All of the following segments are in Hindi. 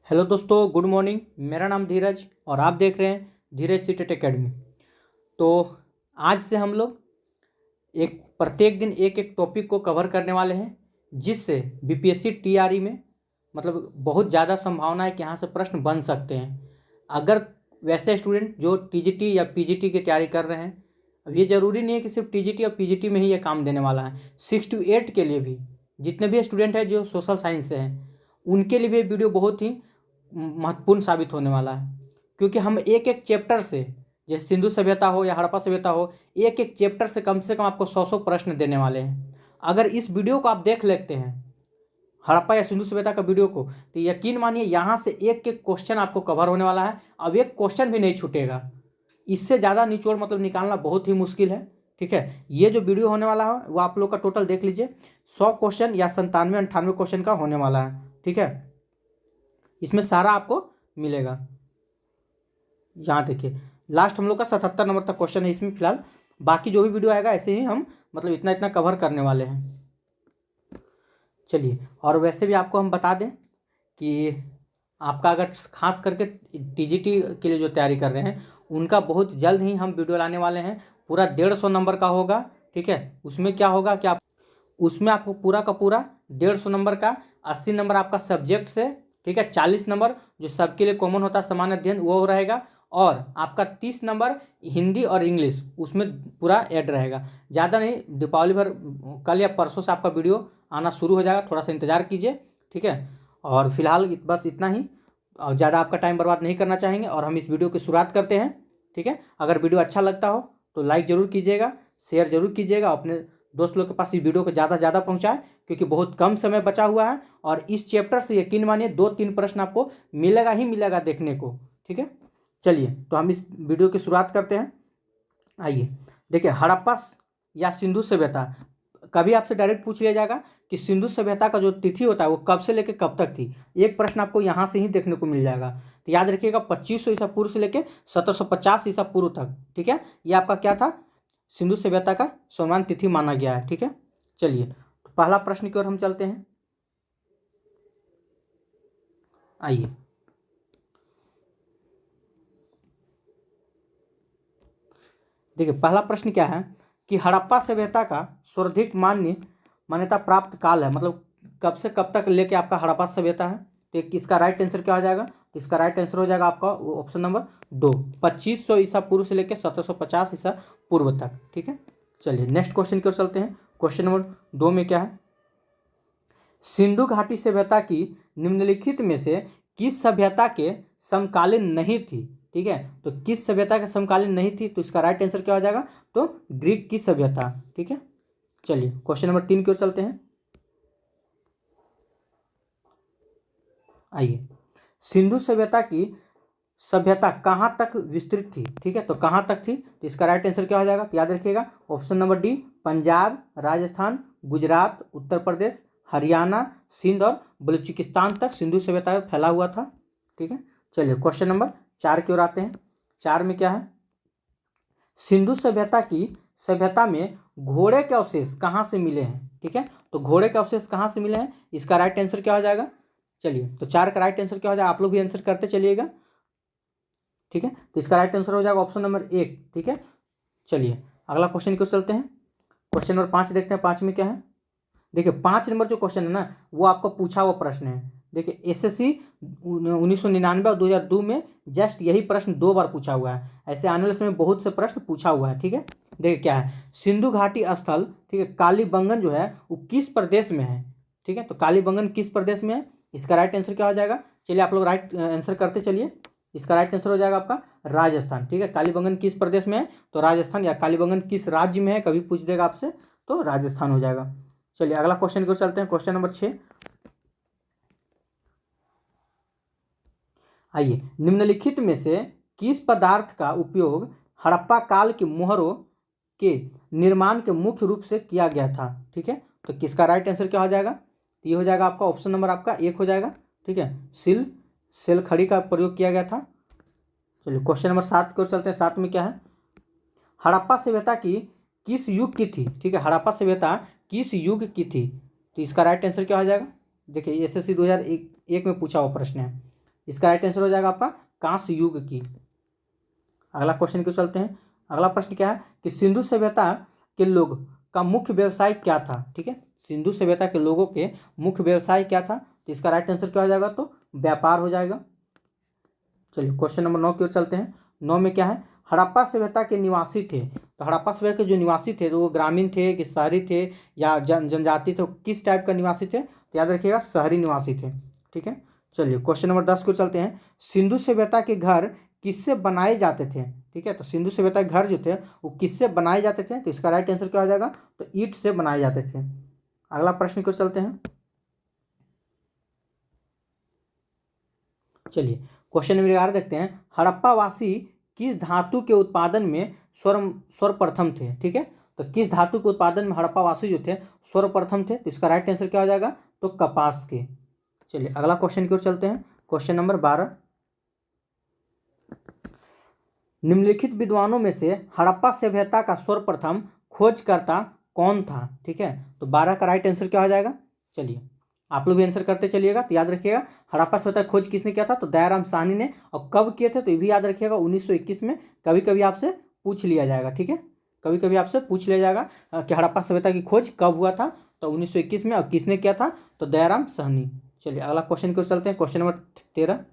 हेलो दोस्तों, गुड मॉर्निंग। मेरा नाम धीरज और आप देख रहे हैं धीरज सीटेट एकेडमी। तो आज से हम लोग प्रत्येक दिन एक एक टॉपिक को कवर करने वाले हैं, जिससे बीपीएससी टीआरई में मतलब बहुत ज़्यादा संभावना है कि यहाँ से प्रश्न बन सकते हैं। अगर वैसे स्टूडेंट जो टीजीटी या पीजीटी की तैयारी कर रहे हैं, अब ये ज़रूरी नहीं है कि सिर्फ टीजीटी और पीजीटी में ही ये काम देने वाला है। 6 to 8 के लिए भी जितने भी स्टूडेंट हैं जो सोशल साइंस से हैं, उनके लिए भी ये वीडियो बहुत ही महत्वपूर्ण साबित होने वाला है। क्योंकि हम एक एक चैप्टर से, जैसे सिंधु सभ्यता हो या हड़प्पा सभ्यता हो, एक एक चैप्टर से कम आपको 100 प्रश्न देने वाले हैं। अगर इस वीडियो को आप देख लेते हैं, हड़प्पा या सिंधु सभ्यता का वीडियो को, तो यकीन मानिए यहाँ से एक एक क्वेश्चन आपको कवर होने वाला है। अब एक क्वेश्चन भी नहीं छूटेगा। इससे ज़्यादा निचोड़ मतलब निकालना बहुत ही मुश्किल है। ठीक है, ये जो वीडियो होने वाला है वो आप लोग का टोटल देख लीजिए, 100 क्वेश्चन या 97-98 क्वेश्चन का होने वाला है। ठीक है, इसमें सारा आपको मिलेगा। यहाँ देखिए, लास्ट हम लोग का 77 नंबर तक क्वेश्चन है इसमें फिलहाल। बाकी जो भी वीडियो आएगा ऐसे ही हम मतलब इतना इतना कवर करने वाले हैं। चलिए, और वैसे भी आपको हम बता दें कि आपका अगर खास करके टीजीटी के लिए जो तैयारी कर रहे हैं, उनका बहुत जल्द ही हम वीडियो लाने वाले हैं। पूरा 150 नंबर का होगा। ठीक है, उसमें क्या होगा कि उसमें आपको पूरा का पूरा 150 नंबर का 80 नंबर आपका सब्जेक्ट से, ठीक है, 40 नंबर जो सबके लिए कॉमन होता है सामान्य अध्ययन वो रहेगा, और आपका 30 नंबर हिंदी और इंग्लिश उसमें पूरा ऐड रहेगा। ज़्यादा नहीं, दीपावली भर कल या परसों से आपका वीडियो आना शुरू हो जाएगा, थोड़ा सा इंतज़ार कीजिए। ठीक है, और फिलहाल बस इतना ही, और ज़्यादा आपका टाइम बर्बाद नहीं करना चाहेंगे और हम इस वीडियो की शुरुआत करते हैं। ठीक है, अगर वीडियो अच्छा लगता हो तो लाइक ज़रूर कीजिएगा, शेयर ज़रूर कीजिएगा, अपने दोस्त लोग के पास इस वीडियो को ज़्यादा से ज़्यादा पहुँचाएं, क्योंकि बहुत कम समय बचा हुआ है और इस चैप्टर से यकीन मानिए 2-3 प्रश्न आपको मिलेगा ही मिलेगा देखने को। ठीक है, चलिए तो हम इस वीडियो की शुरुआत करते हैं। आइए देखिए, हड़प्पा या सिंधु सभ्यता, कभी आपसे डायरेक्ट पूछ लिया जाएगा कि सिंधु सभ्यता का जो तिथि होता है वो कब से लेकर कब तक थी। एक प्रश्न आपको यहाँ से ही देखने को मिल जाएगा। तो याद रखिएगा, 2500 ईसा पूर्व से लेकर 1750 ईसा पूर्व तक। ठीक है, ये आपका क्या था, सिंधु सभ्यता का सम्मान तिथि माना गया है। ठीक है, चलिए तो पहला प्रश्न की ओर हम चलते हैं। आइए देखिए, पहला प्रश्न क्या है कि हड़प्पा सभ्यता का सर्वाधिक मान्यता प्राप्त काल है, मतलब कब से कब तक लेके आपका हड़प्पा सभ्यता है। तो इसका राइट आंसर क्या हो जाएगा, तो इसका राइट आंसर हो जाएगा आपका ऑप्शन नंबर 2, 2500 ईसा पूर्व से लेकर 1750 ईसा पूर्व तक। ठीक है, चलिए नेक्स्ट क्वेश्चन की ओर चलते हैं। क्वेश्चन नंबर 2 में क्या है, सिंधु घाटी सभ्यता की निम्नलिखित में से किस सभ्यता के समकालीन नहीं थी। ठीक है, तो किस सभ्यता के समकालीन नहीं थी, तो इसका राइट आंसर क्या हो जाएगा, तो ग्रीक की सभ्यता। ठीक है, चलिए क्वेश्चन नंबर 3 की ओर चलते हैं। आइए, सिंधु सभ्यता कहाँ तक विस्तृत थी। ठीक है, तो कहाँ तक थी, तो इसका राइट आंसर क्या हो जाएगा, तो याद रखिएगा option number D, Punjab, Rajasthan, Gujarat, Uttar Pradesh, Haryana, Sindh और बलूचिस्तान तक सिंधु सभ्यता फैला हुआ था। ठीक है, चलिए क्वेश्चन नंबर 4 की ओर आते हैं। 4 में क्या है, सिंधु सभ्यता में घोड़े के अवशेष कहाँ से मिले हैं। ठीक है, तो घोड़े के अवशेष कहाँ से मिले हैं, इसका राइट आंसर क्या हो जाएगा। चलिए, तो 4 का राइट आंसर क्या हो जाएगा, आप लोग भी आंसर करते चलिएगा। ठीक है, तो इसका राइट आंसर हो जाएगा ऑप्शन नंबर 1। ठीक है, चलिए अगला क्वेश्चन की ओर चलते हैं। क्वेश्चन नंबर 5 देखते हैं। 5 में क्या है, देखिए 5 नंबर जो क्वेश्चन है ना, वो आपका पूछा हुआ प्रश्न है। देखिए एसएससी 1999 और 2002 में जस्ट यही प्रश्न 2 बार पूछा हुआ है। ऐसे आने वाले समय बहुत से प्रश्न पूछा हुआ है। ठीक है, देखिए क्या है, सिंधु घाटी स्थल, ठीक है, कालीबंगन जो है वो किस प्रदेश में है। ठीक है, तो कालीबंगन किस प्रदेश में है, इसका राइट आंसर क्या हो जाएगा। चलिए आप लोग राइट आंसर करते चलिए। इसका राइट आंसर हो जाएगा आपका राजस्थान। ठीक है, कालीबंगन किस प्रदेश में है, तो राजस्थान, या कालीबंगन किस राज्य में है कभी पूछ देगा आपसे, तो राजस्थान हो जाएगा। चलिए अगला क्वेश्चन की ओर चलते हैं। क्वेश्चन नंबर 6, आइए, निम्नलिखित में से किस पदार्थ का उपयोग हड़प्पा काल की मोहरों के निर्माण के मुख्य रूप से किया गया था। ठीक है, तो किसका राइट आंसर क्या हो जाएगा, तो ये हो जाएगा आपका ऑप्शन नंबर आपका 1 हो जाएगा। ठीक है, सेल खड़ी का प्रयोग किया गया था। चलिए क्वेश्चन नंबर 7 की ओर चलते हैं। 7 में क्या है, हड़प्पा सभ्यता की किस युग की थी। ठीक है, हड़प्पा सभ्यता किस युग की थी, तो इसका राइट आंसर क्या हो जाएगा। देखिए एसएससी 2001 में पूछा हुआ प्रश्न है। इसका राइट आंसर हो जाएगा आपका कांस्य युग की। अगला क्वेश्चन क्यों चलते हैं। अगला प्रश्न क्या है कि सिंधु सभ्यता के लोग का मुख्य व्यवसाय क्या था। ठीक है, सिंधु सभ्यता के लोगों के मुख्य व्यवसाय क्या था, तो इसका राइट आंसर क्या हो जाएगा, तो व्यापार हो जाएगा। चलिए क्वेश्चन नंबर 9 की ओर चलते हैं। 9 में क्या है, हड़प्पा सभ्यता के निवासी थे, तो हड़प्पा सभ्यता के जो निवासी थे तो वो ग्रामीण थे कि शहरी थे या जनजाति थे, किस टाइप का निवासी थे, तो याद रखिएगा शहरी निवासी थे। ठीक है, चलिए क्वेश्चन नंबर 10 को चलते हैं। सिंधु सभ्यता के घर किससे बनाए जाते थे। ठीक है, तो सिंधु सभ्यता के घर जो थे वो किससे बनाए जाते थे, तो इसका राइट आंसर क्या हो जाएगा, तो ईंट से बनाए जाते थे। अगला प्रश्न की ओर चलते हैं। चलिए क्वेश्चन नंबर 11 देखते हैं। हड़प्पा वासी किस धातु के उत्पादन में सर्वप्रथम थे। ठीक है, तो किस धातु के उत्पादन में हड़प्पा वासी जो थे सर्वप्रथम थे, तो इसका राइट आंसर क्या हो जाएगा, तो कपास के। चलिए अगला क्वेश्चन की ओर चलते हैं। क्वेश्चन नंबर 12, निम्नलिखित विद्वानों में से हड़प्पा सभ्यता का सर्वप्रथम खोजकर्ता कौन था। ठीक है, तो 12 का राइट आंसर क्या हो जाएगा। चलिए आप लोग भी आंसर करते चलिएगा। तो याद रखिएगा हड़प्पा सभ्यता की खोज किसने किया था, तो दयाराम साहनी ने। और कब किए थे, तो ये भी याद रखिएगा 1921 में। कभी कभी आपसे पूछ लिया जाएगा। ठीक है, कभी कभी आपसे पूछ लिया जाएगा कि हड़प्पा सभ्यता की खोज कब हुआ था, तो 1921 में। और किसने किया था, तो दयाराम साहनी। चलिए अगला क्वेश्चन की ओर चलते हैं। क्वेश्चन नंबर 13,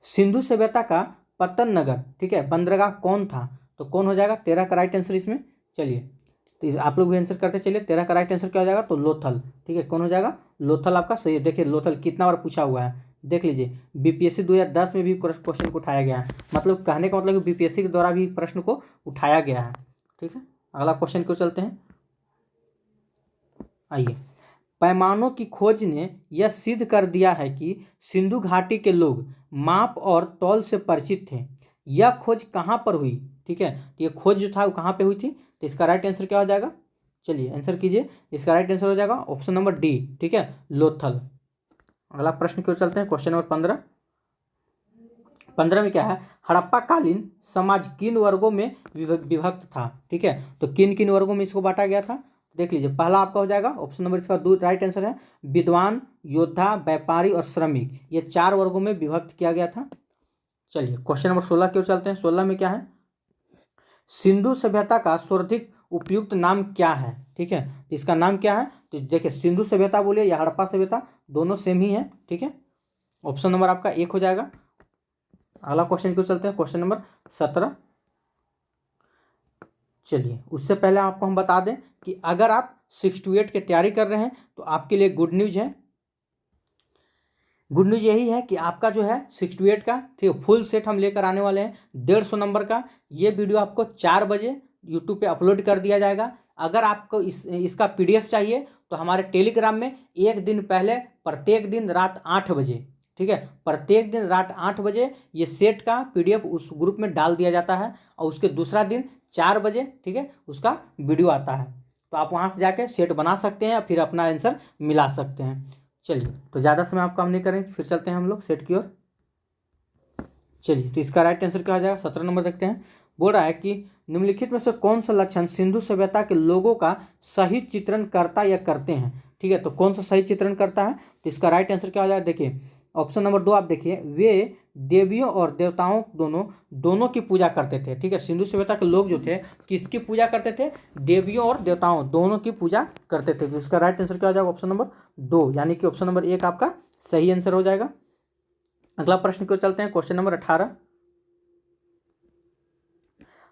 सिंधु सभ्यता का पतन नगर, ठीक है, बंदरगाह कौन था, तो कौन हो जाएगा, 13 का राइट आंसर इसमें। चलिए तो आप लोग भी आंसर करते चलिए। 13 का राइट आंसर क्या हो जाएगा, तो लोथल। ठीक है, कौन हो जाएगा, लोथल आपका सही है। देखिए लोथल कितना बार पूछा हुआ है, देख लीजिए। बीपीएससी 2010 में भी क्वेश्चन को उठाया गया है, मतलब कहने का मतलब कि बीपीएससी के द्वारा भी प्रश्न को उठाया गया है। ठीक है, अगला क्वेश्चन को चलते हैं। आइए, पैमानों की खोज ने यह सिद्ध कर दिया है कि सिंधु घाटी के लोग माप और तौल से परिचित थे। यह खोज कहाँ पर हुई। ठीक है, तो ये खोज जो था वो कहाँ पे हुई थी, तो इसका राइट आंसर क्या हो जाएगा, चलिए आंसर कीजिए। इसका राइट आंसर हो जाएगा ऑप्शन नंबर डी। ठीक है, लोथल। अगला प्रश्न की ओर चलते हैं। Question number 15। 15 में क्या है, हड़प्पा कालीन समाज किन वर्गों में विभक्त था। ठीक है, तो किन किन वर्गों में इसको बांटा गया था, देख लीजिए। पहला आपका हो जाएगा ऑप्शन नंबर इसका दो राइट आंसर है, विद्वान, योद्धा, व्यापारी और श्रमिक। ये 4 वर्गों में विभक्त किया गया था। चलिए क्वेश्चन नंबर 16 की ओर चलते हैं। 16 में क्या है, सिंधु सभ्यता का सर्वाधिक उपयुक्त नाम क्या है। ठीक है, तो इसका नाम क्या है, तो देखिए सिंधु सभ्यता बोलिए या हड़प्पा सभ्यता, दोनों सेम ही है। ठीक है, ऑप्शन नंबर आपका 1 हो जाएगा। अगला क्वेश्चन क्यों चलते हैं। Question number 17। चलिए उससे पहले आपको हम बता दें कि अगर आप 6 to 8 की तैयारी कर रहे हैं तो आपके लिए गुड न्यूज है। गुड न्यूज यही है कि आपका जो है 6 to 8 का, ठीक है, फुल सेट हम लेकर आने वाले हैं 150 नंबर का। ये वीडियो आपको 4 बजे यूट्यूब पे अपलोड कर दिया जाएगा। अगर आपको इसका पीडीएफ चाहिए तो हमारे टेलीग्राम में एक दिन पहले प्रत्येक दिन रात 8 बजे, ठीक है, प्रत्येक दिन रात 8 बजे ये सेट का पीडीएफ उस ग्रुप में डाल दिया जाता है। और उसके दूसरा दिन 4 बजे, ठीक है, उसका वीडियो आता है। तो आप वहाँ से जाके सेट बना सकते हैं, फिर अपना आंसर मिला सकते हैं। चलिए तो ज़्यादा समय आप काम नहीं करें, फिर चलते हैं हम लोग सेट की ओर। चलिए तो इसका राइट आंसर क्या हो जाएगा, 17 नंबर देखते हैं। बोल रहा है कि निम्नलिखित में से कौन सा लक्षण सिंधु सभ्यता के लोगों का सही चित्रण करता या करते हैं। ठीक है, तो कौन सा सही चित्रण करता है, तो इसका राइट आंसर क्या हो जाएगा, देखिए ऑप्शन नंबर 2 आप देखिए, वे देवियों और देवताओं दोनों की पूजा करते थे। ठीक है, सिंधु सभ्यता के लोग जो थे किसकी पूजा करते थे, देवियों और देवताओं दोनों की पूजा करते थे। तो इसका राइट आंसर क्या हो जाएगा, ऑप्शन नंबर 2, यानी कि ऑप्शन नंबर 1 आपका सही आंसर हो जाएगा। अगला प्रश्न की ओर चलते हैं। Question number 18।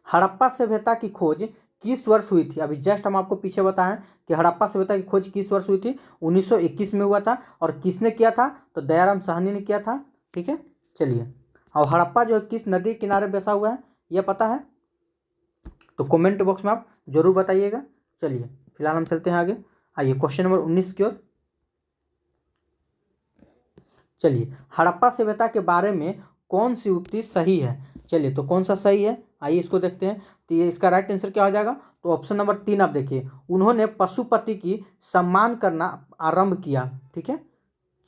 हड़प्पा सभ्यता की खोज किस वर्ष हुई थी। अभी जस्ट हम आपको पीछे बताएं कि हड़प्पा सभ्यता की खोज किस वर्ष हुई थी, 1921 में हुआ था। और किसने किया था, तो दयाराम साहनी ने किया था। ठीक है, चलिए, और हड़प्पा जो है किस नदी के किनारे बसा हुआ है, यह पता है, तो कमेंट बॉक्स में आप जरूर बताइएगा। चलिए फिलहाल हम चलते हैं आगे। आइए क्वेश्चन नंबर 19 की ओर। चलिए, हड़प्पा सभ्यता के बारे में कौन सी उक्ति सही है। चलिए तो कौन सा सही है, आइए इसको देखते हैं। तो ये इसका राइट आंसर क्या हो जाएगा, तो ऑप्शन नंबर 3 आप देखिए, उन्होंने पशुपति की सम्मान करना आरंभ किया। ठीक है,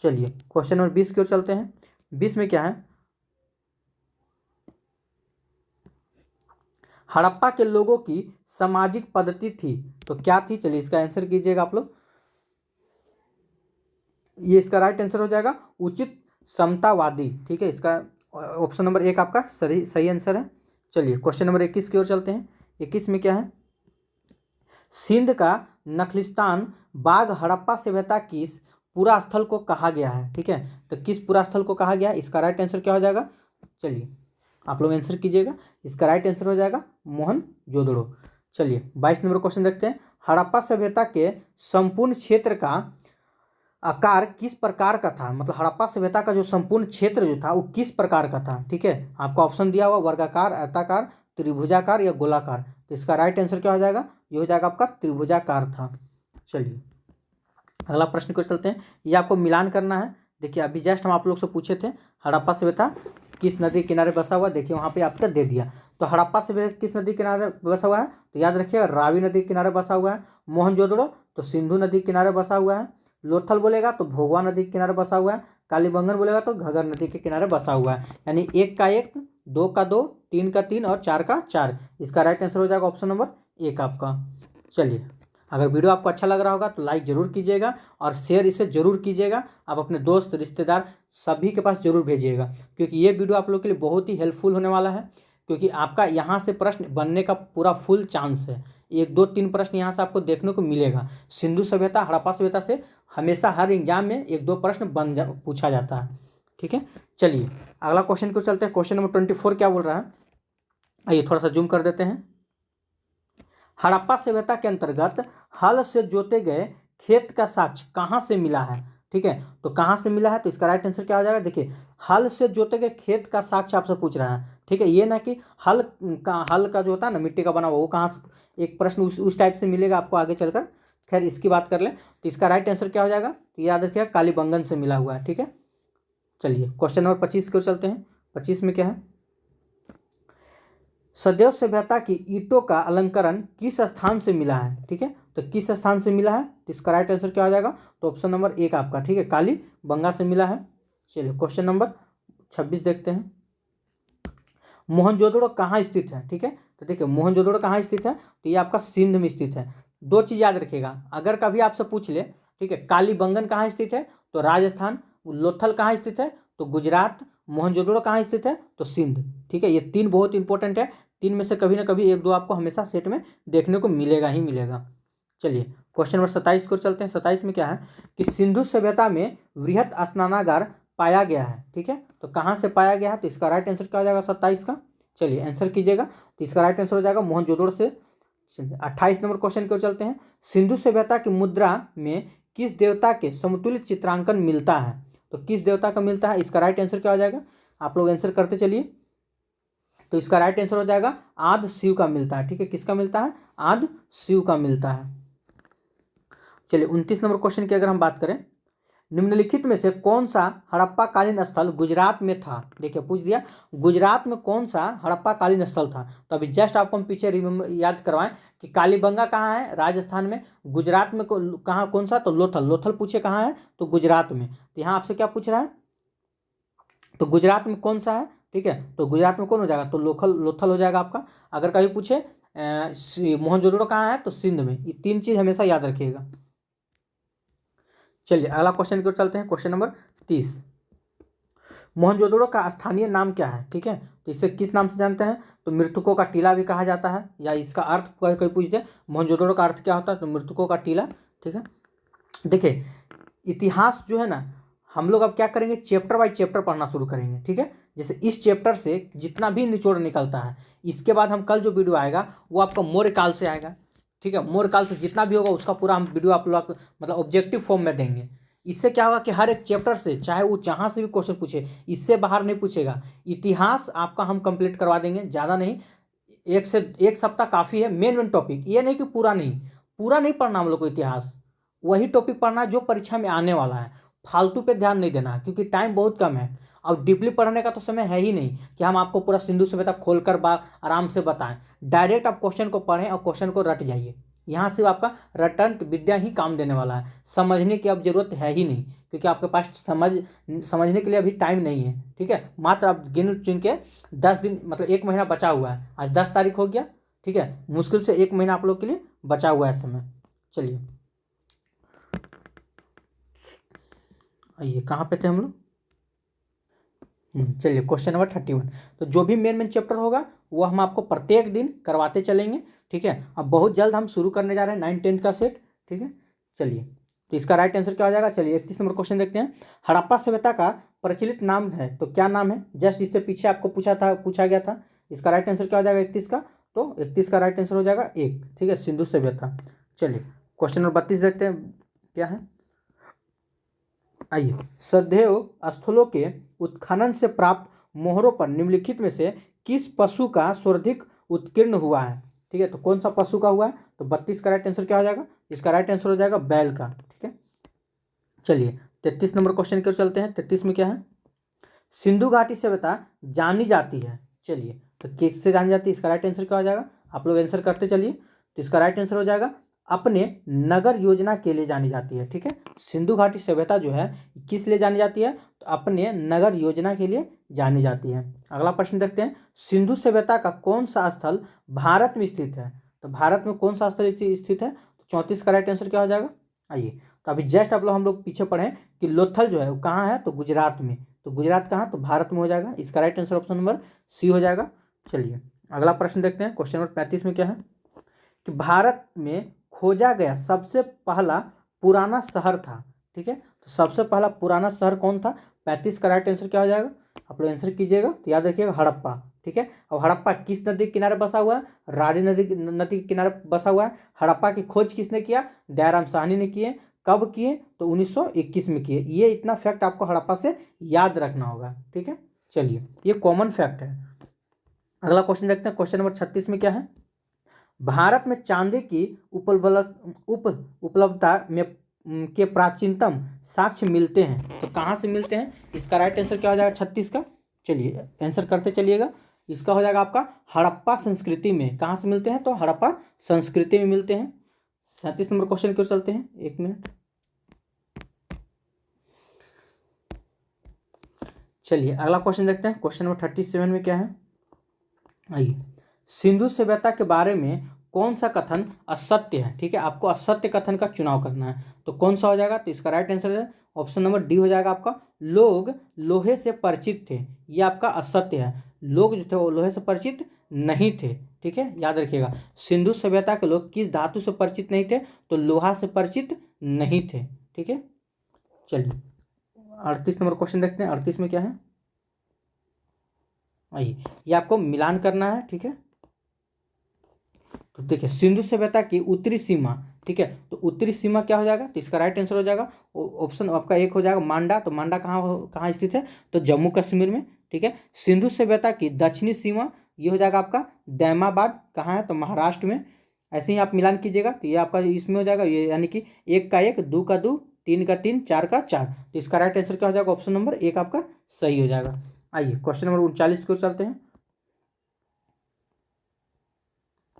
चलिए क्वेश्चन नंबर 20 की ओर चलते हैं। 20 में क्या है, हड़प्पा के लोगों की सामाजिक पद्धति थी, तो क्या थी, चलिए इसका आंसर कीजिएगा आप लोग। ये इसका राइट आंसर हो जाएगा उचित समतावादी। ठीक है, इसका ऑप्शन नंबर 1 आपका सही आंसर है। चलिए क्वेश्चन नंबर 21 की ओर चलते हैं। 21 में क्या है, सिंध का नखलिस्तान बाग हड़प्पा सभ्यता किस पुरा स्थल को कहा गया है। ठीक है, तो किस पुरा स्थल को कहा गया है, इसका राइट आंसर क्या हो जाएगा, चलिए आप लोग आंसर कीजिएगा। इसका राइट आंसर हो जाएगा मोहनजोदड़ो। चलिए 22 नंबर क्वेश्चन देखते हैं। हड़प्पा सभ्यता के संपूर्ण क्षेत्र का आकार किस प्रकार का था, मतलब हड़प्पा सभ्यता का जो संपूर्ण क्षेत्र जो था वो किस प्रकार का था। ठीक है, आपको ऑप्शन दिया हुआ वर्गाकार, आयताकार, त्रिभुजाकार या गोलाकार। तो इसका राइट आंसर क्या हो जाएगा, ये हो जाएगा आपका त्रिभुजाकार था। चलिए अगला प्रश्न को चलते हैं। ये आपको मिलान करना है। देखिए अभी जस्ट हम आप लोग से पूछे थे हड़प्पा सभ्यता किस नदी किनारे बसा हुआ, देखिए वहाँ पे आपका दे दिया। तो हड़प्पा सभ्यता किस नदी किनारे बसा हुआ है, तो याद रखिएगा रावी नदी किनारे बसा हुआ है। मोहनजोदड़ो तो सिंधु नदी किनारे बसा हुआ है। लोथल बोलेगा तो भोगवा नदी के किनारे बसा हुआ है। कालीबंगन बोलेगा तो घगर नदी के किनारे बसा हुआ है। यानी 1 का 1, 2 का 2, 3 का 3 और 4 का 4। इसका राइट आंसर हो जाएगा ऑप्शन नंबर 1 आपका। चलिए अगर वीडियो आपको अच्छा लग रहा होगा तो लाइक ज़रूर कीजिएगा और शेयर इसे ज़रूर कीजिएगा। आप अपने दोस्त रिश्तेदार सभी के पास ज़रूर भेजिएगा, क्योंकि ये वीडियो आप लोग के लिए बहुत ही हेल्पफुल होने वाला है। क्योंकि आपका यहाँ से प्रश्न बनने का पूरा फुल चांस है। 1, 2, 3 प्रश्न यहाँ से आपको देखने को मिलेगा। सिंधु सभ्यता हड़प्पा सभ्यता से हमेशा हर एग्जाम में 1, 2 प्रश्न पूछा जाता है। ठीक है, चलिए अगला क्वेश्चन को चलते हैं। क्वेश्चन नंबर 24 क्या बोल रहा है, आइए थोड़ा सा जूम कर देते हैं। हड़प्पा सभ्यता के अंतर्गत हल से जोते गए खेत का साक्ष्य कहाँ से मिला है। ठीक है, तो कहाँ से मिला है, तो इसका राइट आंसर क्या हो जाएगा, देखिए हल से जोते गए खेत का साक्ष्य आपसे पूछ रहा है। ठीक है, ये ना कि हल का जो होता है ना मिट्टी का बना हुआ, वो कहाँ से, एक प्रश्न उस टाइप से मिलेगा आपको आगे चलकर। खैर इसकी बात कर लें तो इसका राइट आंसर क्या हो जाएगा, तो याद रखिएगा कालीबंगन से मिला हुआ है। ठीक है, चलिए क्वेश्चन नंबर 25 की ओर चलते हैं। 25 में क्या है, सदैव सभ्यता की ईंटों का अलंकरण किस स्थान से मिला है। ठीक है, तो किस स्थान से मिला है, तो इसका राइट आंसर क्या हो जाएगा, तो ऑप्शन नंबर 1 आपका। ठीक है, कालीबंगा से मिला है। चलिए क्वेश्चन नंबर 26 देखते हैं। मोहनजोदड़ो कहाँ स्थित है। ठीक है, तो देखिए मोहनजोदड़ो कहाँ स्थित है, तो ये आपका सिंध में स्थित है। 2 चीज़ याद रखिएगा, अगर कभी आपसे पूछ ले, ठीक है, कालीबंगन कहाँ स्थित है तो राजस्थान, लोथल कहाँ स्थित है तो गुजरात, मोहनजोदड़ो कहाँ स्थित है तो सिंध। ठीक है, ये 3 बहुत इंपॉर्टेंट है। 3 में से कभी ना कभी 1, 2 आपको हमेशा सेट में देखने को मिलेगा ही मिलेगा। चलिए क्वेश्चन नंबर 27 को चलते हैं। 27 में क्या है कि सिंधु सभ्यता में वृहत स्नानागार पाया गया है। ठीक है, तो कहाँ से पाया गया है, तो इसका राइट आंसर क्या हो जाएगा 27 का। चलिए आंसर कीजिएगा, तो इसका राइट आंसर हो जाएगा मोहनजोदड़ो से। 28 नंबर क्वेश्चन की ओर चलते हैं। सिंधु सभ्यता की मुद्रा में किस देवता के समतुल्य चित्रांकन मिलता है, तो किस देवता का मिलता है, इसका राइट आंसर क्या हो जाएगा, आप लोग आंसर करते चलिए। तो इसका राइट आंसर हो जाएगा आदि शिव का मिलता है। ठीक है, किसका मिलता है, आदि शिव का मिलता है। चलिए 29 नंबर क्वेश्चन की अगर हम बात करें, निम्नलिखित में से कौन सा हड़प्पा कालीन स्थल गुजरात में था। देखिए पूछ दिया गुजरात में कौन सा हड़प्पा कालीन स्थल था, तो अभी जस्ट आपको हम पीछे याद करवाएं कि कालीबंगा कहाँ है, राजस्थान में। गुजरात में कहाँ कौन सा, तो लोथल। लोथल पूछे कहाँ है, तो गुजरात में। तो यहाँ आपसे क्या पूछ रहा है, तो गुजरात में कौन सा है। ठीक है, तो गुजरात में कौन हो जाएगा, तो लोथल हो जाएगा आपका। अगर कभी पूछे मोहनजोदड़ो कहाँ है, तो सिंध में। ये 3 चीज़ हमेशा याद रखिएगा। चलिए अगला क्वेश्चन की ओर चलते हैं। क्वेश्चन नंबर 30, मोहनजोदड़ो का स्थानीय नाम क्या है। ठीक है, तो इसे किस नाम से जानते हैं, तो मृतकों का टीला भी कहा जाता है, या इसका अर्थ कोई पूछ दे मोहनजोदड़ो का अर्थ क्या होता है, तो मृतकों का टीला। ठीक है, देखिए इतिहास जो है ना, हम लोग अब क्या करेंगे, चैप्टर बाय चैप्टर पढ़ना शुरू करेंगे। ठीक है, जैसे इस चैप्टर से जितना भी निचोड़ निकलता है, इसके बाद हम कल जो वीडियो आएगा वो आपका मौर्यकाल से आएगा। ठीक है, मौर्यकाल से जितना भी होगा उसका पूरा हम वीडियो आप लोग मतलब ऑब्जेक्टिव फॉर्म में देंगे। इससे क्या होगा कि हर एक चैप्टर से, चाहे वो जहाँ से भी क्वेश्चन पूछे, इससे बाहर नहीं पूछेगा। इतिहास आपका हम कंप्लीट करवा देंगे, ज़्यादा नहीं, 1 सप्ताह काफ़ी है। मेन टॉपिक, ये नहीं कि पूरा नहीं पढ़ना हम लोग को इतिहास, वही टॉपिक पढ़ना जो परीक्षा में आने वाला है। फालतू पे ध्यान नहीं देना, क्योंकि टाइम बहुत कम है। अब डीपली पढ़ने का तो समय है ही नहीं कि हम आपको पूरा सिंधु सभ्यता खोलकर आराम से बताएं। डायरेक्ट आप क्वेश्चन को पढ़ें और क्वेश्चन को रट जाइए। यहाँ सिर्फ आपका रटन विद्या ही काम देने वाला है, समझने की अब जरूरत है ही नहीं, क्योंकि आपके पास समझने के लिए अभी टाइम नहीं है। ठीक है, मात्र आप गिन चुन के 10 दिन मतलब 1 महीना बचा हुआ है। आज 10 तारीख हो गया। ठीक है, मुश्किल से 1 महीना आप लोग के लिए बचा हुआ है समय। चलिए ये कहाँ पे थे हम लोग? चलिए क्वेश्चन नंबर 31। तो जो भी मेन चैप्टर होगा वो हम आपको प्रत्येक दिन करवाते चलेंगे, ठीक है। अब बहुत जल्द हम शुरू करने जा रहे हैं 9th 10th का सेट, ठीक है। चलिए, तो इसका राइट आंसर क्या हो जाएगा? चलिए 31 नंबर क्वेश्चन देखते हैं। हड़प्पा सभ्यता का प्रचलित नाम है, तो क्या नाम है? जस्ट इससे पीछे आपको पूछा गया था। इसका राइट आंसर क्या हो जाएगा 31 का? तो 31 का राइट आंसर हो जाएगा 1, ठीक है, सिंधु सभ्यता। चलिए क्वेश्चन नंबर 32 देखते हैं क्या है। आइए, श्रद्धेय स्थलों के उत्खनन से प्राप्त मोहरों पर निम्नलिखित में से किस पशु का स्वरधिक उत्कीर्ण हुआ है? ठीक है, तो कौन सा पशु का हुआ है? तो 32 का राइट आंसर क्या हो जाएगा? इसका राइट आंसर हो जाएगा बैल का, ठीक है। चलिए 33 नंबर क्वेश्चन की चलते हैं। 33 में क्या है? सिंधु घाटी सभ्यता जानी जाती है, चलिए तो किससे जानी जाती है? इसका राइट आंसर क्या हो जाएगा? आप लोग आंसर करते चलिए। तो इसका राइट आंसर हो जाएगा अपने नगर योजना के लिए जानी जाती है, ठीक है। सिंधु घाटी सभ्यता जो है किस लिए जानी जाती है? तो अपने नगर योजना के लिए जानी जाती है। अगला प्रश्न देखते हैं। सिंधु सभ्यता का कौन सा स्थल भारत में स्थित है? तो भारत में कौन सा स्थल स्थित है? तो 34 का राइट आंसर क्या हो जाएगा? आइए, तो अभी जस्ट आप लोग हम लोग पीछे पढ़े कि लोथल जो है वो कहाँ है? तो गुजरात में। तो गुजरात कहाँ? तो भारत में हो जाएगा। इसका right answer option number C हो जाएगा। चलिए अगला प्रश्न देखते हैं। क्वेश्चन नंबर 35 में क्या है कि भारत में खोजा गया सबसे पहला पुराना शहर था, ठीक है। तो सबसे पहला पुराना शहर कौन था? 35 का राइट आंसर क्या हो जाएगा? आप लोग आंसर कीजिएगा। तो याद रखिएगा हड़प्पा, ठीक है। अब हड़प्पा किस नदी के किनारे बसा हुआ है? रावी नदी के किनारे बसा हुआ है। हड़प्पा की खोज किसने किया? दयाराम साहनी ने किए। कब किए? तो 1921 में किए। ये इतना फैक्ट आपको हड़प्पा से याद रखना होगा, ठीक है। चलिए, ये कॉमन फैक्ट है। अगला क्वेश्चन देखते हैं। क्वेश्चन नंबर 36 में क्या है? भारत में चांदी की उपलब्धता में के प्राचीनतम साक्ष्य मिलते हैं, तो कहाँ से मिलते हैं? इसका राइट आंसर क्या हो जाएगा 36 का? चलिए आंसर करते चलिएगा। इसका हो जाएगा आपका हड़प्पा संस्कृति में। कहाँ से मिलते हैं? तो हड़प्पा संस्कृति में मिलते हैं। 37 नंबर क्वेश्चन की ओर चलते हैं, 1 मिनट। चलिए अगला क्वेश्चन देखते हैं। क्वेश्चन नंबर 37 में क्या है? आइए, सिंधु सभ्यता के बारे में कौन सा कथन असत्य है? ठीक है, आपको असत्य कथन का चुनाव करना है। तो कौन सा हो जाएगा? तो इसका राइट आंसर है ऑप्शन नंबर डी हो जाएगा आपका। लोग लोहे से परिचित थे, ये आपका असत्य है। लोग जो थे वो लोहे से परिचित नहीं थे, ठीक है, याद रखिएगा। सिंधु सभ्यता के लोग किस धातु से परिचित नहीं थे? तो लोहा से परिचित नहीं थे, ठीक है। चलिए 38 नंबर क्वेश्चन देखते हैं। 38 में क्या है? आइए, ये आपको मिलान करना है, ठीक है। तो देखिए, सिंधु सभ्यता की उत्तरी सीमा, ठीक है, तो उत्तरी सीमा क्या हो जाएगा? तो इसका राइट आंसर हो जाएगा ऑप्शन आपका 1 हो जाएगा मांडा। तो मांडा कहाँ स्थित है? तो जम्मू कश्मीर में, ठीक है। सिंधु सभ्यता की दक्षिणी सीमा ये हो जाएगा आपका दैमाबाद। कहाँ है? तो महाराष्ट्र में। ऐसे ही आप मिलान कीजिएगा तो ये आपका इसमें हो जाएगा, ये यानी कि 1 का 1, 2 का 2, 3 का 3, 4 का 4। तो इसका राइट आंसर क्या हो जाएगा? ऑप्शन नंबर 1 आपका सही हो जाएगा। आइए क्वेश्चन नंबर 39 की ओर चलते हैं।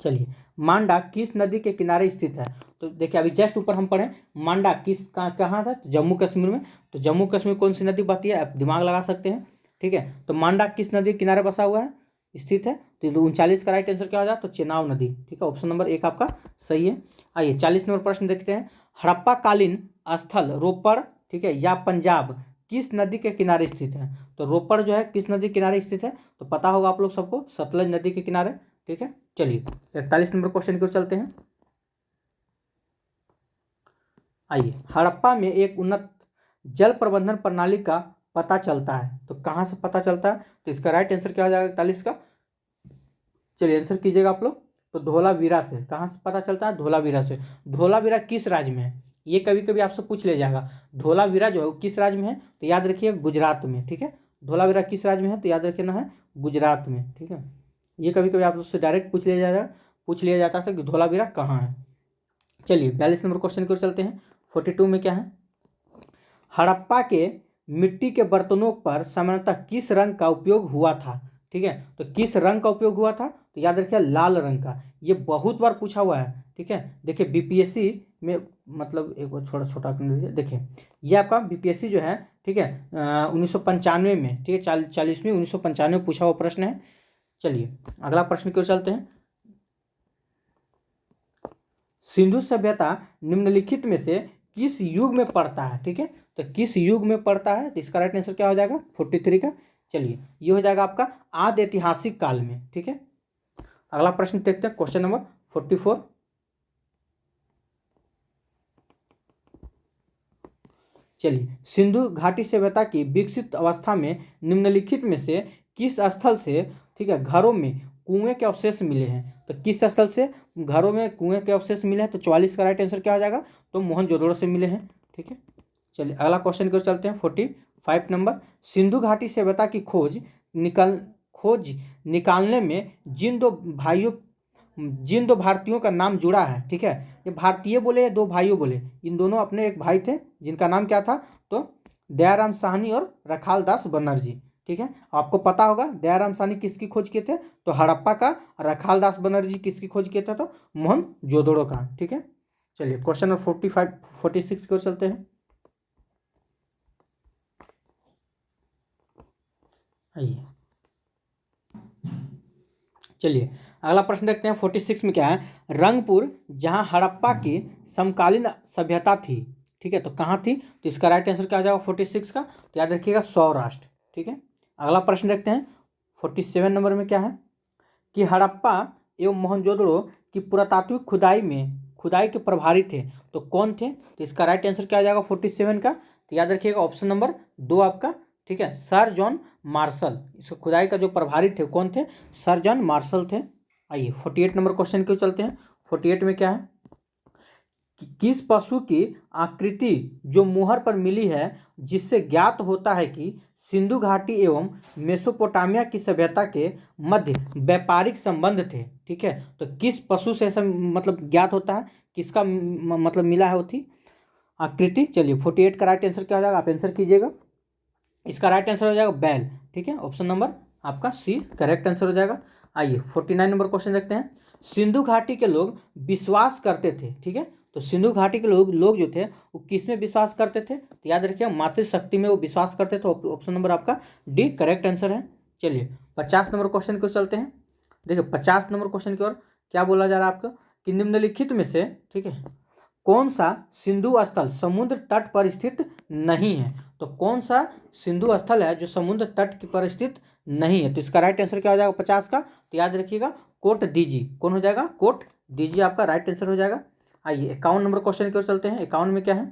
चलिए, मांडा किस नदी के किनारे स्थित है? तो देखिए अभी जस्ट ऊपर हम पढ़े मांडा कहाँ था? तो जम्मू कश्मीर में। तो जम्मू कश्मीर कौन सी नदी बहती है? आप दिमाग लगा सकते हैं, ठीक है। तो मांडा किस नदी के किनारे बसा हुआ है, स्थित है? तो 39 का राइट आंसर क्या हो जाए? तो चेनाब नदी, ठीक है, ऑप्शन नंबर 1 आपका सही है। आइए 40 नंबर प्रश्न देखते हैं। हड़प्पा कालीन स्थल रोपड़, ठीक है, या पंजाब किस नदी के किनारे स्थित है? तो रोपड़ जो है किस नदी के किनारे स्थित है? तो पता होगा आप लोग सबको, सतलज नदी के किनारे, ठीक है। चलिए 41 नंबर क्वेश्चन की ओर चलते हैं। आइए, हड़प्पा में एक उन्नत जल प्रबंधन प्रणाली का पता चलता है, तो कहाँ से पता चलता है? तो इसका राइट आंसर क्या हो जाएगा 41 का? चलिए आंसर कीजिएगा आप लोग। तो धोलावीरा से। कहाँ से पता चलता है? धोलावीरा से। धोलावीरा किस राज्य में है? ये कभी कभी आपसे पूछ ले जाएगा। धोलावीरा जो है वो किस राज्य में है? तो याद रखिए गुजरात में, ठीक है। धोलावीरा किस राज्य में है? तो याद रखना है गुजरात में, ठीक है। ये कभी कभी आप उससे डायरेक्ट पूछ लिया जाता है कि धोलावीरा कहाँ है। चलिए 42 नंबर क्वेश्चन की ओर चलते हैं। 42 में क्या है? हड़प्पा के मिट्टी के बर्तनों पर सामान्यतः किस रंग का उपयोग हुआ था? ठीक है, तो किस रंग का उपयोग हुआ था? तो याद रखिए लाल रंग का। ये बहुत बार पूछा हुआ है, ठीक है। देखिए बीपीएससी में, मतलब एक बार छोटा छोटा कर दीजिए। देखिए ये आपका बीपीएससी जो है, ठीक है, 1995 में, ठीक है, 40वीं 1995 में पूछा हुआ प्रश्न है। चलिए अगला प्रश्न की ओर चलते हैं। सिंधु सभ्यता निम्नलिखित में से किस युग में पड़ता है, ठीक है। तो किस युग में पड़ता है, तो इसका राइट आंसर क्या हो जाएगा 43 का। चलिए ये हो जाएगा आपका आदि ऐतिहासिक काल में, ठीक है। अगला प्रश्न देखते हैं, क्वेश्चन नंबर 44। चलिए, सिंधु घाटी सभ्यता की विकसित अवस्था में निम्नलिखित में से किस स्थल से, ठीक है, घरों में कुएं के अवशेष मिले हैं। तो किस स्थल से घरों में कुएं के अवशेष मिले हैं, तो 44 का राइट आंसर क्या हो जाएगा, तो मोहनजोदड़ो से मिले हैं, ठीक है। चलिए अगला क्वेश्चन की ओर चलते हैं, 45 नंबर। सिंधु घाटी सभ्यता की खोज निकालने में जिन दो भारतीयों का नाम जुड़ा है, ठीक है, ये भारतीय बोले या दो भाइयों बोले, इन दोनों अपने एक भाई थे जिनका नाम क्या था, तो दयाराम साहनी और रखालदास बनर्जी, ठीक है। आपको पता होगा दयाराम साहनी किसकी खोज किए थे, तो हड़प्पा का। रखालदास बनर्जी किसकी खोज किए थे, तो मोहनजोदड़ो का, ठीक है। चलिए क्वेश्चन नंबर 46 की ओर चलते हैं। आइए चलिए अगला प्रश्न देखते हैं, 46 में क्या है। रंगपुर जहां हड़प्पा की समकालीन सभ्यता थी, ठीक है, तो कहाँ थी, तो इसका राइट आंसर क्या हो जाएगा 46 का, तो याद रखिएगा सौराष्ट्र, ठीक है। अगला प्रश्न देखते हैं, 47 नंबर में क्या है कि हड़प्पा एवं मोहनजोदड़ो की पुरातात्विक खुदाई के प्रभारी थे, तो कौन थे, तो इसका राइट आंसर क्या हो जाएगा 47 का, तो याद रखिएगा ऑप्शन नंबर 2 आपका, ठीक है, सर जॉन मार्शल। इसको खुदाई का जो प्रभारी थे कौन थे, सर जॉन मार्शल थे। आइए 48 नंबर क्वेश्चन क्यों चलते हैं। 48 में क्या है कि किस पशु की आकृति जो मुहर पर मिली है जिससे ज्ञात होता है कि सिंधु घाटी एवं मेसोपोटामिया की सभ्यता के मध्य व्यापारिक संबंध थे, ठीक है। तो किस पशु से ऐसा मतलब ज्ञात होता है, किसका मतलब मिला है वो थी आकृति। चलिए 48 का राइट आंसर क्या हो जाएगा, आप आंसर कीजिएगा। इसका राइट आंसर हो जाएगा बैल, ठीक है, ऑप्शन नंबर आपका सी करेक्ट आंसर हो जाएगा। आइए 49 नंबर क्वेश्चन देखते हैं। सिंधु घाटी के लोग विश्वास करते थे, ठीक है, तो सिंधु घाटी के लोग जो थे वो किस में विश्वास करते थे, तो याद रखिए मातृशक्ति में वो विश्वास करते थे, ऑप्शन नंबर आपका डी करेक्ट आंसर है। चलिए 50 नंबर क्वेश्चन की ओर चलते हैं। देखिए 50 नंबर क्वेश्चन की ओर क्या बोला जा रहा है आपका कि निम्नलिखित में से, ठीक है, कौन सा सिंधु स्थल समुद्र तट पर स्थित नहीं है, तो कौन सा सिंधु स्थल है जो समुद्र तट पर स्थित नहीं है, तो इसका राइट आंसर क्या हो जाएगा 50 का, तो याद रखिएगा कोट दीजी। कौन हो जाएगा, कोट दीजी आपका राइट आंसर हो जाएगा। आइए 51 नंबर क्वेश्चन की ओर चलते हैं। 51 में क्या है,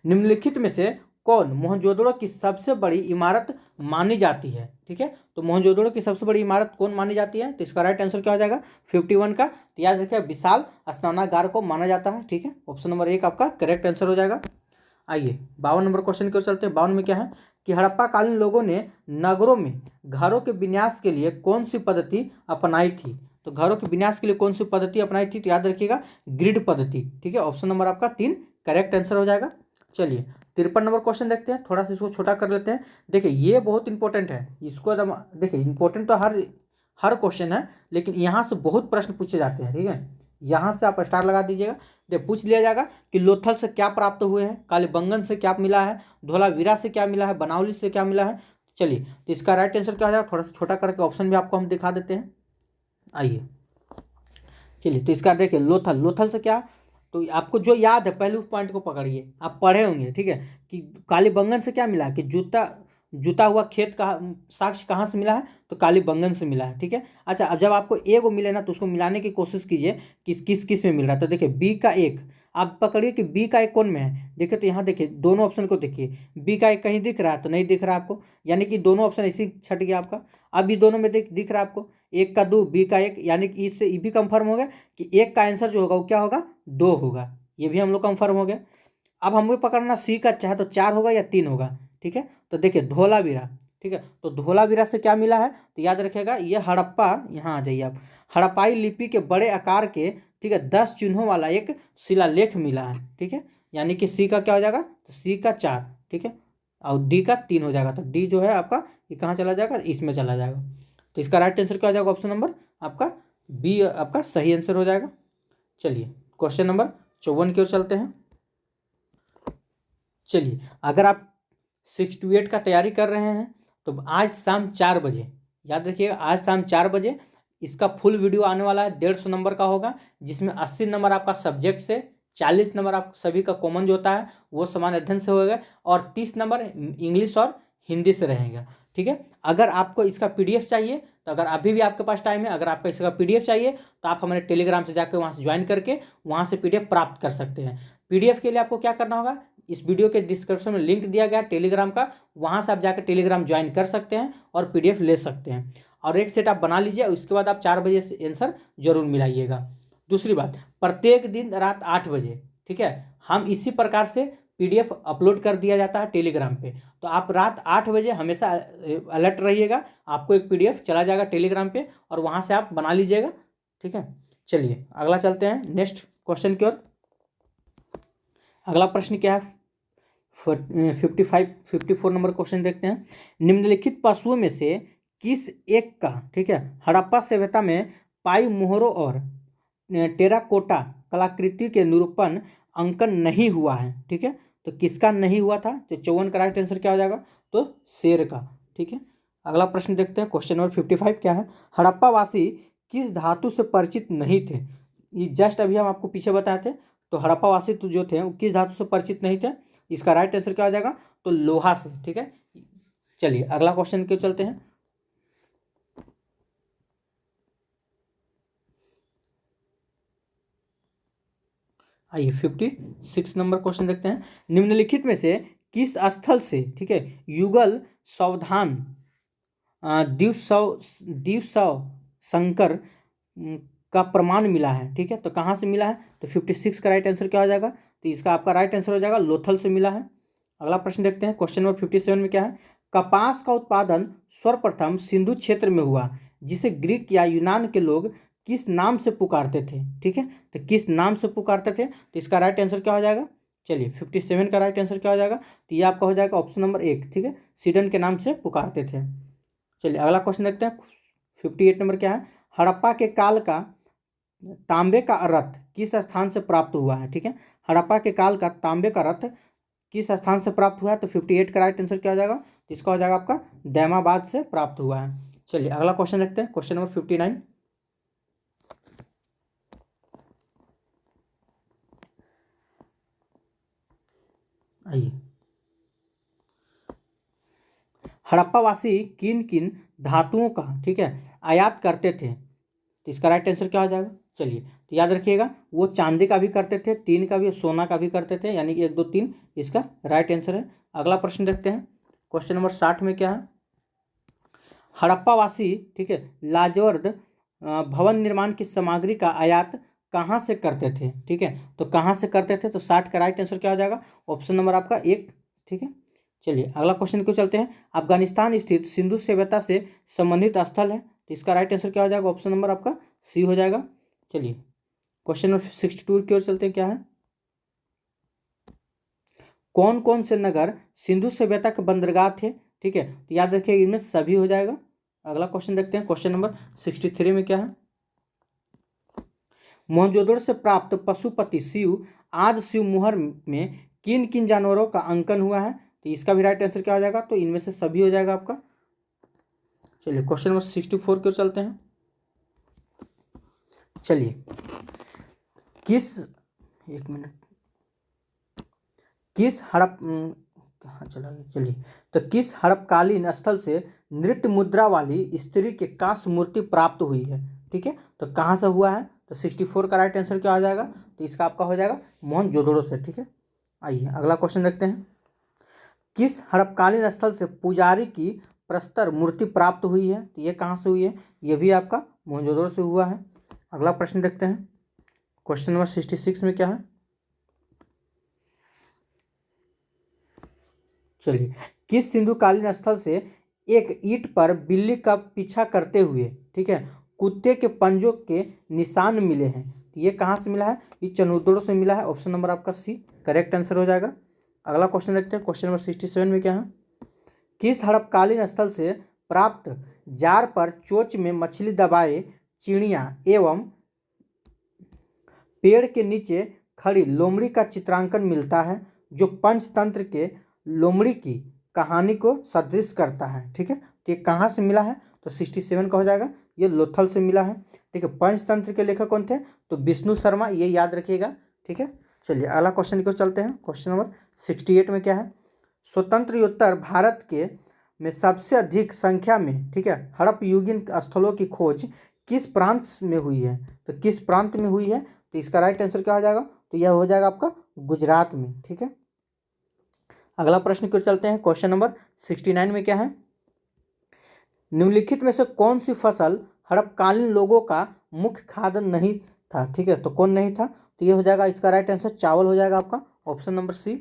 निम्नलिखित में से कौन मोहनजोदड़ो की सबसे बड़ी इमारत मानी जाती है, ठीक है, तो मोहनजोदड़ो की सबसे बड़ी इमारत कौन मानी जाती है, तो इसका राइट आंसर क्या हो जाएगा 51 का, तो याद रखिए विशाल स्नानागार को माना जाता है, ठीक है, ऑप्शन नंबर 1 आपका करेक्ट आंसर हो जाएगा। आइए 52 नंबर क्वेश्चन की ओर चलते हैं। 52 में क्या है कि हड़प्पा कालीन लोगों ने नगरों में घरों के विन्यास के लिए कौन सी पद्धति अपनाई थी, तो घरों के विन्यास के लिए कौन सी पद्धति अपनाई थी, तो याद रखिएगा ग्रिड पद्धति, ठीक है, ऑप्शन नंबर आपका 3 करेक्ट आंसर हो जाएगा। चलिए 53 नंबर क्वेश्चन देखते हैं, थोड़ा सा इसको छोटा कर लेते हैं। देखिए ये बहुत इंपॉर्टेंट है, इसको एकदम देखिए इंपॉर्टेंट तो हर क्वेश्चन है, लेकिन यहाँ से बहुत प्रश्न पूछे जाते हैं, ठीक है, यहाँ से आप स्टार लगा दीजिएगा। देखिए पूछ लिया जाएगा कि लोथल से क्या प्राप्त हुए हैं, कालीबंगन से क्या मिला है, धोलावीरा से क्या मिला है, बनावली से क्या मिला है। चलिए तो इसका राइट आंसर क्या हो जाएगा, थोड़ा सा छोटा करके ऑप्शन भी आपको हम दिखा देते हैं। आइए चलिए तो इसका देखिए लोथल से क्या, तो आपको जो याद है पहले उस पॉइंट को पकड़िए, आप पढ़े होंगे, ठीक है, कि कालीबंगन से क्या मिला कि जुता हुआ खेत का साक्ष्य कहाँ से मिला है, तो कालीबंगन से मिला है, ठीक है। अच्छा अब जब आपको ए को मिले ना तो उसको मिलाने की कोशिश कीजिए कि किस किस में मिल रहा है, तो देखिए बी का एक आप पकड़िए कि बी का एक कौन में है, देखिए तो यहाँ देखिए दोनों ऑप्शन को देखिए, बी का एक कहीं दिख रहा है तो नहीं दिख रहा आपको, यानी कि दोनों ऑप्शन इसी छट गया आपका। अब ये दोनों में दिख रहा है आपको, एक का 2 बी का 1, यानी कि इससे ये भी कंफर्म हो गया कि एक का आंसर जो होगा वो क्या होगा 2 होगा, ये भी हम लोग कंफर्म हो गया। अब हमको पकड़ना सी का चाहे तो 4 होगा या 3 होगा, ठीक है, तो देखिए धोलावीरा, ठीक है, तो धोलावीरा से क्या मिला है, तो याद रखिएगा ये हड़प्पा, यहाँ आ जाइए आप, हड़प्पाई लिपि के बड़े आकार के, ठीक है, 10 चिन्हों वाला एक शिलालेख मिला है, ठीक है, यानी कि सी का क्या हो जाएगा, तो सी का 4, ठीक है, और डी का 3 हो जाएगा, तो डी जो है आपका ये कहाँ चला जाएगा, इसमें चला जाएगा, तो इसका राइट आंसर क्या हो जाएगा ऑप्शन नंबर आपका बी आपका सही आंसर हो जाएगा। चलिए क्वेश्चन नंबर 54 की ओर चलते हैं। चलिए अगर आप 6 to 8 का तैयारी कर रहे हैं तो आज शाम 4 बजे, याद रखिएगा आज शाम 4 बजे इसका फुल वीडियो आने वाला है, 150 नंबर का होगा, जिसमें 80 नंबर आपका सब्जेक्ट से, 40 नंबर आप सभी का कॉमन जो होता है वो सामान्य अध्ययन से होगा, और 30 नंबर इंग्लिश और हिंदी से रहेगा। ठीक है, अगर आपको इसका PDF चाहिए तो अगर अभी भी आपके पास टाइम है, अगर आपको इसका PDF चाहिए तो आप हमारे टेलीग्राम से जाकर वहाँ से ज्वाइन करके वहाँ से PDF प्राप्त कर सकते हैं। PDF के लिए आपको क्या करना होगा, इस वीडियो के डिस्क्रिप्शन में लिंक दिया गया टेलीग्राम का, वहाँ से आप जाकर टेलीग्राम ज्वाइन कर सकते हैं और PDF ले सकते हैं। और एक सेट आप बना लीजिए, उसके बाद आप 4 बजे से आंसर जरूर मिलाइएगा। दूसरी बात, प्रत्येक दिन रात 8 बजे, ठीक है, हम इसी प्रकार से PDF अपलोड कर दिया जाता है टेलीग्राम पे, तो आप रात 8 बजे हमेशा अलर्ट रहिएगा, आपको एक PDF चला जाएगा टेलीग्राम पे और वहाँ से आप बना लीजिएगा। ठीक है, चलिए अगला चलते हैं नेक्स्ट क्वेश्चन की ओर। अगला प्रश्न क्या है, 54 नंबर क्वेश्चन देखते हैं। निम्नलिखित पशुओं में से किस एक का, ठीक है, हड़प्पा सभ्यता में पाई मोहरों और टेराकोटा कलाकृति के निरूपण अंकन नहीं हुआ है? ठीक है, तो किसका नहीं हुआ था? तो 54 का राइट आंसर क्या हो जाएगा? तो शेर का। ठीक है, अगला प्रश्न देखते हैं, क्वेश्चन नंबर 55 क्या है, हड़प्पा वासी किस धातु से परिचित नहीं थे? ये जस्ट अभी हम आपको पीछे बताए थे, तो हड़प्पा वासी तो जो थे वो किस धातु से परिचित नहीं थे? इसका राइट आंसर क्या हो जाएगा? तो लोहा से। ठीक है, चलिए अगला क्वेश्चन क्यों चलते हैं। आइए 56 नंबर क्वेश्चन देखते हैं। निम्नलिखित में से किस स्थल से, ठीक है, युगल सावधान द्वीपसव शंकर का प्रमाण मिला है? ठीक है, तो कहाँ से मिला है? तो 56 का राइट आंसर क्या हो जाएगा? तो इसका आपका राइट आंसर हो जाएगा लोथल से मिला है। अगला प्रश्न देखते हैं, क्वेश्चन नंबर 57 में क्या है, कपास का उत्पादन सर्वप्रथम सिंधु क्षेत्र में हुआ, जिसे ग्रीक या यूनान के लोग किस नाम से पुकारते थे? ठीक है, तो किस नाम से पुकारते थे? तो इसका राइट आंसर क्या हो जाएगा? चलिए 57 का राइट आंसर क्या हो जाएगा? तो ये आपका हो जाएगा ऑप्शन नंबर 1। ठीक है, सीडन के नाम से पुकारते थे। चलिए अगला क्वेश्चन देखते हैं, 58 नंबर क्या है, हड़प्पा के काल का तांबे का रथ किस स्थान से प्राप्त हुआ है? ठीक है, हड़प्पा के काल का तांबे का रथ किस स्थान से प्राप्त हुआ है? तो 58 का राइट आंसर क्या हो जाएगा? तो इसका हो जाएगा आपका दैमाबाद से प्राप्त हुआ है। चलिए अगला क्वेश्चन देखते हैं, क्वेश्चन नंबर 59। आइए, हड़प्पावासी किन किन धातुओं का, ठीक है, आयात करते थे? तो इसका राइट आंसर क्या हो जाएगा? चलिए तो याद रखिएगा, वो चांदी का भी करते थे, टीन का भी, सोना का भी करते थे, यानी कि 1 2 3 इसका राइट आंसर है। अगला प्रश्न देखते हैं, क्वेश्चन नंबर 60 में क्या है, हड़प्पावासी, ठीक है, लाजवर्द भवन निर्माण की सामग्री का आयात कहाँ से करते थे? ठीक है, तो कहाँ से करते थे? तो 60 का राइट आंसर क्या हो जाएगा? ऑप्शन नंबर आपका 1। ठीक है, चलिए अगला क्वेश्चन को चलते हैं, अफगानिस्तान स्थित सिंधु सभ्यता से संबंधित स्थल है, तो इसका राइट आंसर क्या हो जाएगा? ऑप्शन नंबर आपका सी हो जाएगा। चलिए क्वेश्चन नंबर 62 की ओर चलते हैं, क्या है, कौन कौन से नगर सिंधु सभ्यता के बंदरगाह थे? ठीक है, तो याद रखिए इनमें सभी हो जाएगा। अगला क्वेश्चन देखते हैं, क्वेश्चन नंबर 63 में क्या है, मोहनजोदड़ो से प्राप्त पशुपति शिव आदि शिव मोहर में किन किन जानवरों का अंकन हुआ है? तो इसका भी राइट आंसर क्या हो जाएगा? तो इनमें से सभी हो जाएगा आपका। चलिए क्वेश्चन नंबर 64 की ओर चलते हैं। चलिए किस, एक मिनट, किस हड़प कहाँ चला गया, चलिए, तो किस हड़पकालीन स्थल से नृत्य मुद्रा वाली स्त्री के कांस्य मूर्ति प्राप्त हुई है? ठीक है, तो कहाँ से हुआ है? तो 64 का राइट आंसर क्या हो जाएगा? तो इसका आपका हो जाएगा मोहनजोदड़ो से। ठीक है, आइए अगला क्वेश्चन देखते हैं, किस हड़पकालीन स्थल से पुजारी की प्रस्तर मूर्ति प्राप्त हुई है? तो ये कहाँ से हुई है? ये भी आपका मोहनजोदड़ो से हुआ है। अगला प्रश्न देखते हैं, क्वेश्चन नंबर 66 में क्या है, चलिए, किस सिंधुकालीन स्थल से एक ईंट पर बिल्ली का पीछा करते हुए, ठीक है, कुत्ते के पंजों के निशान मिले हैं? तो ये कहाँ से मिला है? ये चंद्रद्रोण से मिला है, ऑप्शन नंबर आपका सी करेक्ट आंसर हो जाएगा। अगला क्वेश्चन देखते हैं, क्वेश्चन नंबर 67 में क्या है, किस हड़पकालीन स्थल से प्राप्त जार पर चोंच में मछली दबाए चिड़िया एवं पेड़ के नीचे खड़ी लोमड़ी का चित्रांकन मिलता है, जो पंचतंत्र के लोमड़ी की कहानी को सदृश करता है? ठीक है, तो ये कहाँ से मिला है? तो 67 का हो जाएगा, ये लोथल से मिला है। ठीक है, पंचतंत्र के लेखक कौन थे? तो विष्णु शर्मा, ये याद रखिएगा। ठीक है, चलिए अगला क्वेश्चन की ओर चलते हैं। क्वेश्चन नंबर 68 में क्या है, स्वतंत्रोत्तर भारत के में सबसे अधिक संख्या में, ठीक है, हड़प्पा युगीन स्थलों की खोज किस प्रांत में हुई है? तो किस प्रांत में हुई है? तो इसका राइट आंसर क्या हो जाएगा? तो यह हो जाएगा आपका गुजरात में, ठीक है। अगला प्रश्न की ओर चलते हैं। क्वेश्चन नंबर 69 में क्या है, निम्नलिखित में से कौन सी फसल हड़प्पकालीन लोगों का मुख्य खाद्य नहीं था? ठीक है, तो कौन नहीं था? तो ये हो जाएगा इसका राइट आंसर चावल हो जाएगा आपका, ऑप्शन नंबर सी।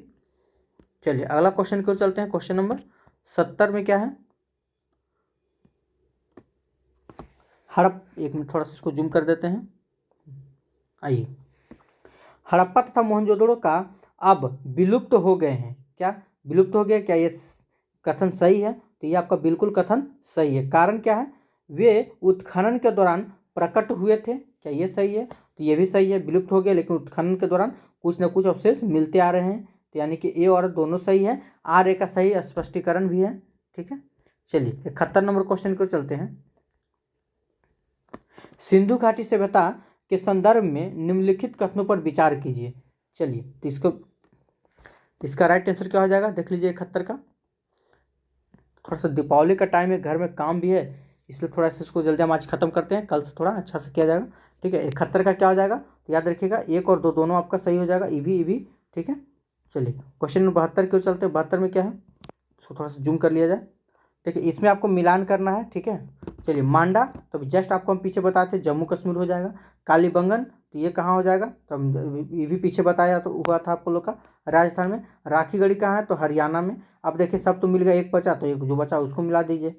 चलिए अगला क्वेश्चन की ओर चलते हैं। क्वेश्चन नंबर 70 में क्या है, एक मिनट थोड़ा सा इसको जूम कर देते हैं। आइए, हड़प्पा तथा मोहनजोदड़ो का अब विलुप्त हो गए हैं। क्या विलुप्त हो गए? क्या ये कथन सही है? तो ये आपका बिल्कुल कथन सही है। कारण क्या है? वे उत्खनन के दौरान प्रकट हुए थे। क्या ये सही है? तो ये भी सही है, विलुप्त हो गए लेकिन उत्खनन के दौरान कुछ न कुछ अवशेष मिलते आ रहे हैं। तो यानी कि ए और दोनों सही है, आर ए का सही स्पष्टीकरण भी है, ठीक है। चलिए 71 नंबर क्वेश्चन को चलते हैं। सिंधु घाटी सभ्यता के संदर्भ में निम्नलिखित कथनों पर विचार कीजिए। चलिए तो इसका राइट आंसर क्या हो जाएगा, देख लीजिए 71 का। थोड़ा सा दीपावली का टाइम है, घर में काम भी है, इसलिए थोड़ा सा इसको जल्दी हम आज खत्म करते हैं, कल से थोड़ा अच्छा से किया जाएगा, ठीक है। 71 का क्या हो जाएगा? तो याद रखिएगा 1 और 2 दोनों आपका सही हो जाएगा, ई भी, ठीक है। चलिए क्वेश्चन नंबर 72 की ओर चलते हैं। 72 में क्या है, इसको थोड़ा सा जूम कर लिया जाए। देखिए इसमें आपको मिलान करना है, ठीक है। चलिए मांडा, तो जस्ट आपको हम पीछे बताते हैं जम्मू कश्मीर हो जाएगा। कालीबंगन, तो ये कहाँ हो जाएगा? तो हम ये भी पीछे बताया तो हुआ था आपको लोग का राजस्थान में। राखीगढ़ी कहाँ है? तो हरियाणा में। अब देखिए सब तो मिल गया, एक बचा, तो एक जो बचा उसको मिला दीजिए।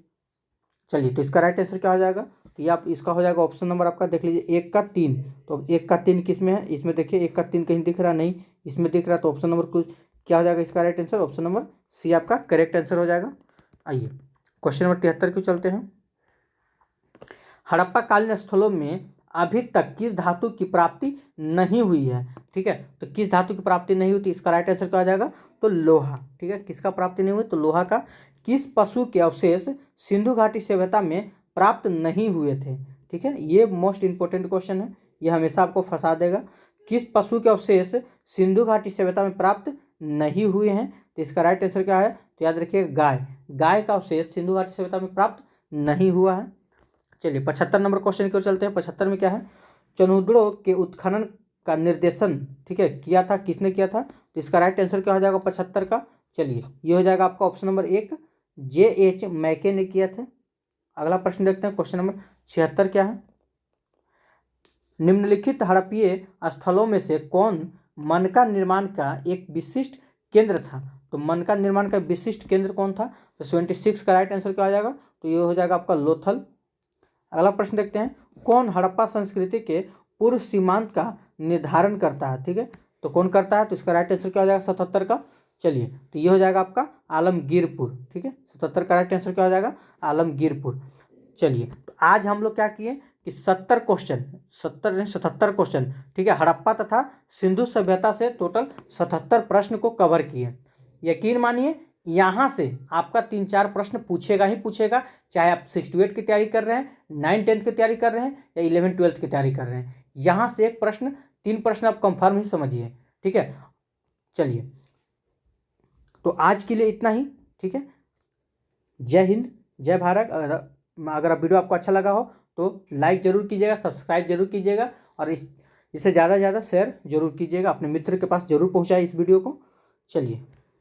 चलिए तो इसका राइट आंसर क्या हो जाएगा? तो ये आप इसका हो जाएगा ऑप्शन नंबर आपका, देख लीजिए 1 का 3। तो 1 का 3 किस में है? इसमें देखिए 1 का 3 कहीं दिख रहा नहीं, इसमें दिख रहा, तो ऑप्शन नंबर कुछ क्या हो जाएगा इसका right answer? Option number C आपका करेक्ट आंसर हो जाएगा। आइए क्वेश्चन नंबर 73 को चलते हैं। हड़प्पा कालीन स्थलों में अभी तक किस धातु की प्राप्ति नहीं हुई है? ठीक है, तो किस धातु की प्राप्ति नहीं हुई थी, इसका राइट आंसर क्या हो जाएगा? तो लोहा, ठीक है। किसका प्राप्ति नहीं हुई? तो लोहा का। किस पशु के अवशेष सिंधु घाटी सभ्यता में प्राप्त नहीं हुए थे? ठीक है, ये मोस्ट इंपॉर्टेंट क्वेश्चन है, ये हमेशा आपको फंसा देगा। किस पशु के अवशेष सिंधु घाटी सभ्यता में प्राप्त नहीं हुए हैं? तो इसका राइट आंसर क्या है? तो याद रखिए गाय का अवशेष सिंधु घाटी सभ्यता में प्राप्त नहीं हुआ है। चलिए 75 नंबर क्वेश्चन की ओर चलते हैं। 75 में क्या है, चनुद्रों के उत्खनन का निर्देशन, ठीक है, किया था, किसने किया था? तो इसका राइट आंसर क्या हो जाएगा 75 का? चलिए ये हो जाएगा आपका ऑप्शन नंबर 1, J.H. मैके ने किया था। अगला प्रश्न देखते हैं। क्वेश्चन नंबर 76 क्या है, निम्नलिखित हड़प्पीय स्थलों में से कौन मनका निर्माण का एक विशिष्ट केंद्र था? तो मनका निर्माण का विशिष्ट केंद्र कौन था? तो 76 का राइट आंसर क्या हो जाएगा? तो ये हो जाएगा आपका लोथल। अगला प्रश्न देखते हैं, कौन हड़प्पा संस्कृति के पूर्व सीमांत का निर्धारण करता है? ठीक है, तो कौन करता है? तो इसका राइट आंसर क्या हो जाएगा 77 का? चलिए तो ये हो जाएगा आपका आलमगीरपुर, ठीक है। 77 का राइट आंसर क्या हो जाएगा? आलमगीरपुर। चलिए तो आज हम लोग क्या किए कि 77 क्वेश्चन, ठीक है, हड़प्पा तथा सिंधु सभ्यता से टोटल 77 प्रश्न को कवर किए। यकीन मानिए यहाँ से आपका 3-4 प्रश्न पूछेगा ही पूछेगा, चाहे आप 6-8 की तैयारी कर रहे हैं, 9-10 की तैयारी कर रहे हैं या 11-12 की तैयारी कर रहे हैं, यहाँ से एक प्रश्न 3 प्रश्न आप कंफर्म ही समझिए, ठीक है। चलिए तो आज के लिए इतना ही, ठीक है। जय हिंद, जय भारत। अगर वीडियो आपको अच्छा लगा हो तो लाइक जरूर कीजिएगा, सब्सक्राइब जरूर कीजिएगा और इसे ज़्यादा से ज़्यादा शेयर जरूर कीजिएगा, अपने मित्र के पास जरूर पहुँचाए इस वीडियो को। चलिए।